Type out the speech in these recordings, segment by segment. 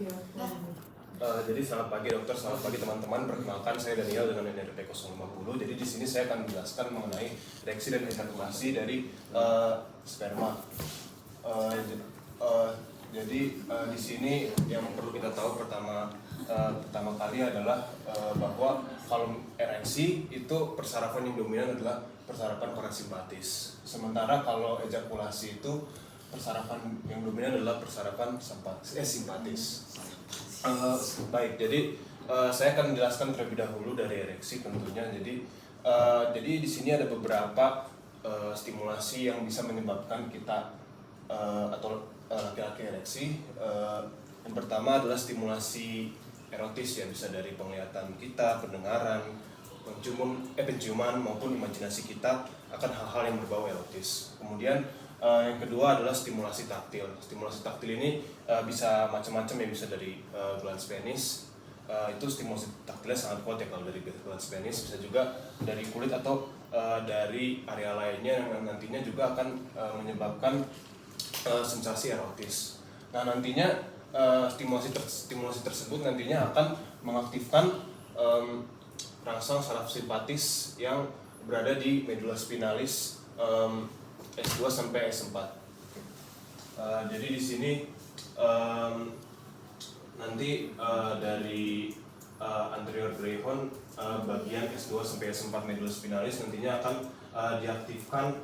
Jadi selamat pagi dokter, selamat pagi teman-teman. Perkenalkan saya Daniel dengan NRP 050. Jadi di sini saya akan menjelaskan mengenai ereksi dan ejakulasi dari sperma. Jadi di sini yang perlu kita tahu pertama kali adalah bahwa kalau ereksi itu persarafan yang dominan adalah persarafan parasimpatis. Sementara kalau ejakulasi itu persarafan yang dominan adalah persarafan simpatis. Baik, jadi saya akan menjelaskan terlebih dahulu dari ereksi tentunya. Jadi di sini ada beberapa stimulasi yang bisa menyebabkan kita atau laki-laki ereksi. Yang pertama adalah stimulasi erotis, ya, bisa dari penglihatan kita, pendengaran, penciuman maupun imajinasi kita akan hal-hal yang berbau erotis. Kemudian yang kedua adalah stimulasi taktil. Stimulasi taktil ini bisa macam-macam, ya, bisa dari glans penis. Itu stimulasi taktilnya sangat kuat, ya, kalau dari glans penis. Bisa juga dari kulit atau dari area lainnya yang nantinya juga akan menyebabkan sensasi erotis. Nah, nantinya stimulasi tersebut nantinya akan mengaktifkan rangsang saraf simpatis yang berada di medula spinalis S2 sampai S4. Jadi di sini nanti dari anterior greyhound bagian S2 sampai S4 medula spinalis nantinya akan diaktifkan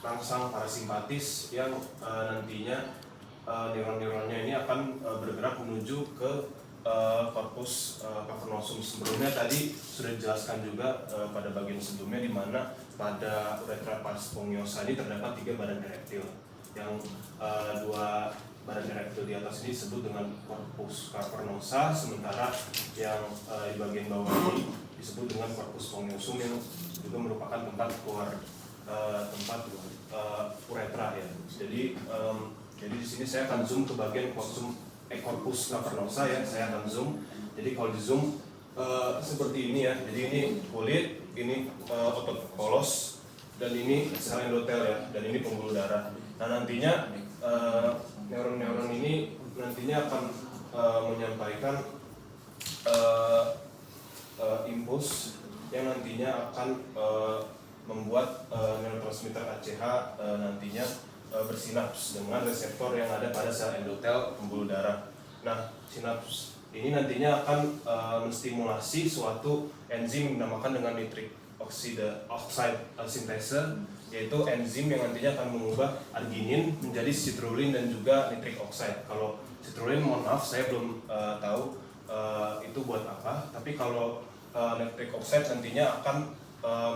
rangsang parasimpatis yang nantinya neuron-neuronnya ini akan bergerak menuju ke korpus cavernosum. Sebelumnya tadi sudah dijelaskan juga pada bagian sebelumnya, di mana pada uretra pars spongiosa ini terdapat 3 badan erektil. Yang 2 badan erektil di atas ini disebut dengan korpus cavernosa, sementara yang di bagian bawah ini disebut dengan korpus spongiosum yang juga merupakan tempat keluar uretra, ya. Jadi di sini saya akan zoom ke bagian korpus cavernosa, ya. Saya akan zoom. Jadi kalau di zoom seperti ini, ya. Jadi ini kulit, ini otot polos, dan ini sel endotel, ya. Dan ini pembuluh darah. Nah, nantinya neuron-neuron ini nantinya akan menyampaikan impuls yang nantinya akan membuat neurotransmitter ACH nantinya bersinaps dengan reseptor yang ada pada sel endotel pembuluh darah. Nah, sinaps ini nantinya akan menstimulasi suatu enzim yang dinamakan dengan nitric oxide sintase, yaitu enzim yang nantinya akan mengubah arginin menjadi citrulline dan juga nitric oxide. Kalau citrulline, mohon maaf, saya belum tahu itu buat apa. Tapi kalau nitric oxide nantinya akan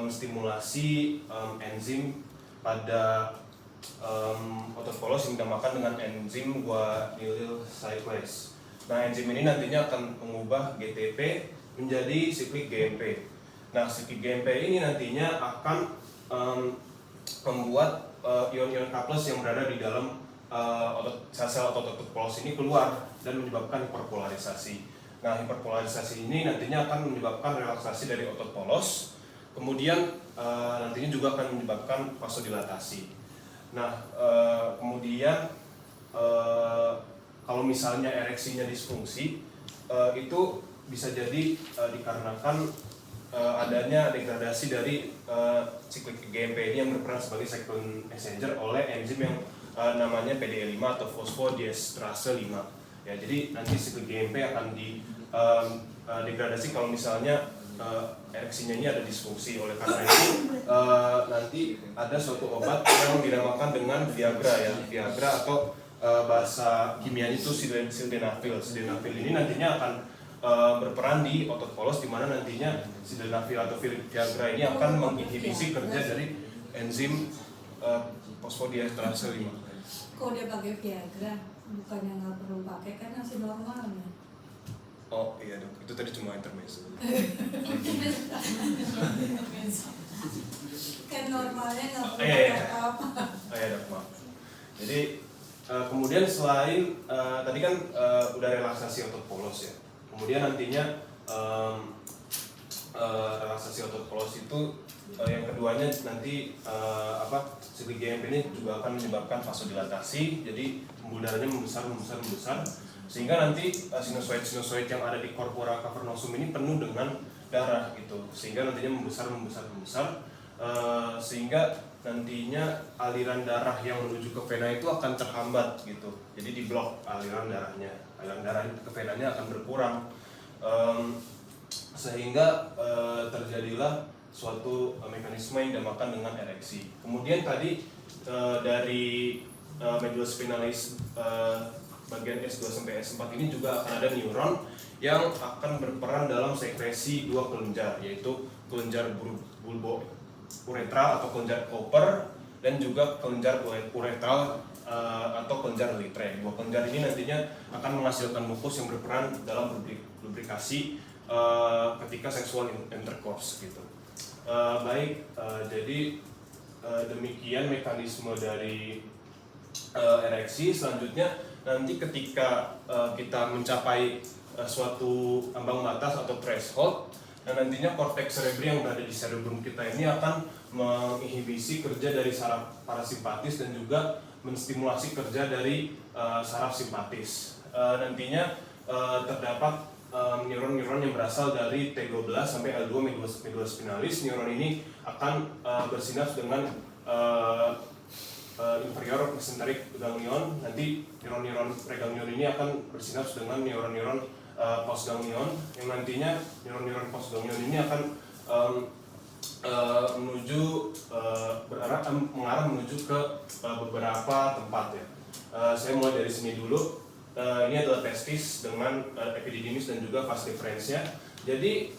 menstimulasi enzim pada otot polos yang dinamakan dengan enzim guanylyl cyclase. Nah, enzim ini nantinya akan mengubah GTP menjadi siklik GMP. Nah, siklik GMP ini nantinya akan membuat ion-ion K+ yang berada di dalam sel-sel otot polos ini keluar dan menyebabkan hiperpolarisasi. Nah, hiperpolarisasi ini nantinya akan menyebabkan relaksasi dari otot polos, kemudian nantinya juga akan menyebabkan vasodilatasi. Nah, kemudian kalau misalnya ereksinya disfungsi, itu bisa jadi dikarenakan adanya degradasi dari siklik GMP ini yang berperan sebagai cyclin messenger oleh enzim yang namanya PDE5 atau fosfodiesterase 5. Ya, jadi nanti siklik GMP akan degradasi kalau misalnya ereksinya ini ada disfungsi. Oleh karena itu nanti ada suatu obat yang dinamakan dengan Viagra, ya. Viagra atau bahasa kimianya itu sildenafil. Sildenafil ini nantinya akan berperan di otot polos, di mana nantinya sildenafil atau Viagra ini akan menginhibisi kerja dari enzim fosfodiesterase 5. Kok dia pakai Viagra? Bukannya nggak perlu pakai, kan masih normal, ya? Oh iya dok, itu tadi cuma intermezzo. Kan normalnya nggak perlu Iya. apa-apa. Iya dok, maaf. Jadi kemudian selain tadi kan udah relaksasi otot polos, ya. Kemudian nantinya relaksasi otot polos itu yang keduanya nanti siklus GMP ini juga akan menyebabkan vasodilatasi, jadi pembuluh darahnya membesar, sehingga nanti sinusoid yang ada di corpora cavernosum ini penuh dengan darah gitu, sehingga nantinya membesar, sehingga nantinya aliran darah yang menuju ke vena itu akan terhambat gitu, jadi diblok aliran darah ke venanya akan berkurang, sehingga terjadilah suatu mekanisme yang dinamakan dengan ereksi. Kemudian tadi dari medulla spinalis bagian S2 sampai S4 ini juga akan ada neuron yang akan berperan dalam sekresi dua kelenjar, yaitu kelenjar bulbo uretral atau kelenjar Cooper dan juga kelenjar uretral atau kelenjar Litre. Dua kelenjar ini nantinya akan menghasilkan mukus yang berperan dalam lubrikasi ketika seksual intercourse gitu. Jadi demikian mekanisme dari ereksi. Selanjutnya nanti ketika kita mencapai suatu ambang batas atau threshold, dan nantinya korteks cerebri yang berada di cerebrum kita ini akan menginhibisi kerja dari saraf parasimpatis dan juga menstimulasi kerja dari saraf simpatis. Nantinya terdapat neuron-neuron yang berasal dari T12 sampai L2 medulla spinalis. Neuron ini akan bersinaps dengan inferior mesenteric ganglion. Nanti neuron-neuron preganglion ini akan bersinaps dengan neuron-neuron postganglion, yang nantinya neuron-neuron postganglion ini akan mengarah menuju ke beberapa tempat ya. Saya mulai dari sini dulu. Ini adalah testis dengan epididymis dan juga vas deferensnya. Jadi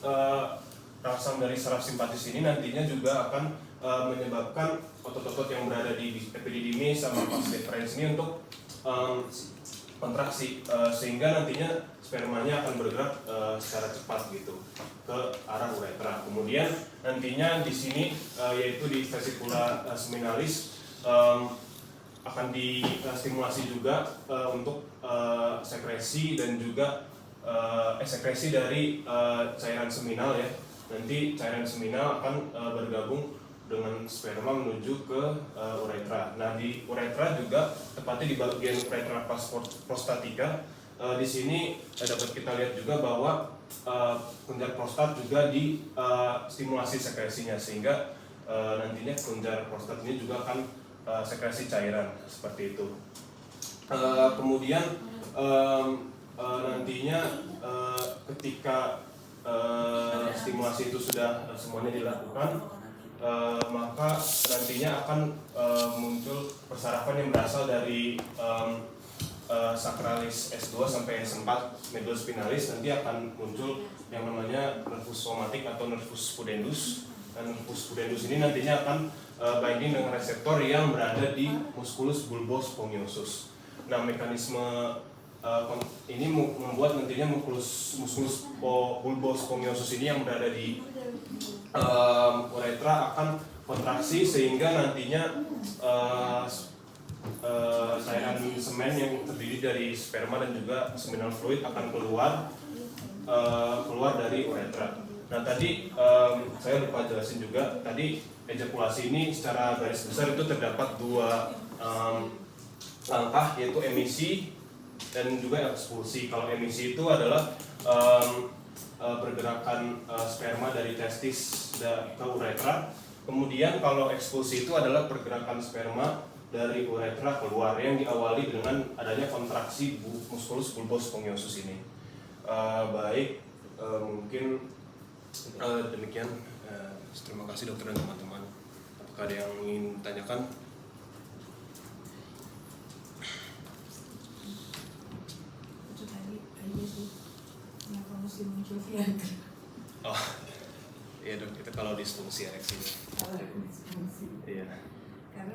rangsang dari saraf simpatis ini nantinya juga akan menyebabkan otot-otot yang berada di epididymis sama vas deferens ini untuk kontraksi, sehingga nantinya spermanya akan bergerak secara cepat gitu ke arah uretra. Kemudian nantinya di sini yaitu di vesicula seminalis akan distimulasi juga untuk sekresi dan juga sekresi dari cairan seminal ya. Nanti cairan seminal akan bergabung dengan sperma menuju ke uretra. Nah, di uretra juga tepatnya di bagian uretra prostatica, di sini dapat kita lihat juga bahwa kelenjar prostat juga distimulasi sekresinya, sehingga nantinya kelenjar prostat ini juga akan sekresi cairan seperti itu. Kemudian nantinya ketika stimulasi itu sudah semuanya dilakukan, maka nantinya akan muncul persarafan yang berasal dari sakralis S2 sampai S4 medulla spinalis. Nanti akan muncul yang namanya nervus somatic atau nervus pudendus. Dan nervus pudendus ini nantinya akan binding dengan reseptor yang berada di musculus bulbus spongiosus. Nah, mekanisme ini membuat nantinya musculus bulbus spongiosus ini yang berada di uretra akan kontraksi, sehingga nantinya cairan semen yang terdiri dari sperma dan juga seminal fluid akan keluar dari uretra. Nah, tadi saya lupa jelasin juga, tadi ejakulasi ini secara garis besar itu terdapat dua langkah, yaitu emisi dan juga ekspulsi. Kalau emisi itu adalah pergerakan sperma dari testis ke uretra. Kemudian kalau ekspulsi itu adalah pergerakan sperma dari uretra keluar yang diawali dengan adanya kontraksi musculus bulbus spongiosus ini. Mungkin demikian. Terima kasih dokter dan teman-teman. Apakah ada yang ingin tanyakan? Itu tadi aja sih, kenapa mesti muncul Viagra? Oh, iya dok, itu kalau disfungsi ereksi. Kalau disfungsi. Iya.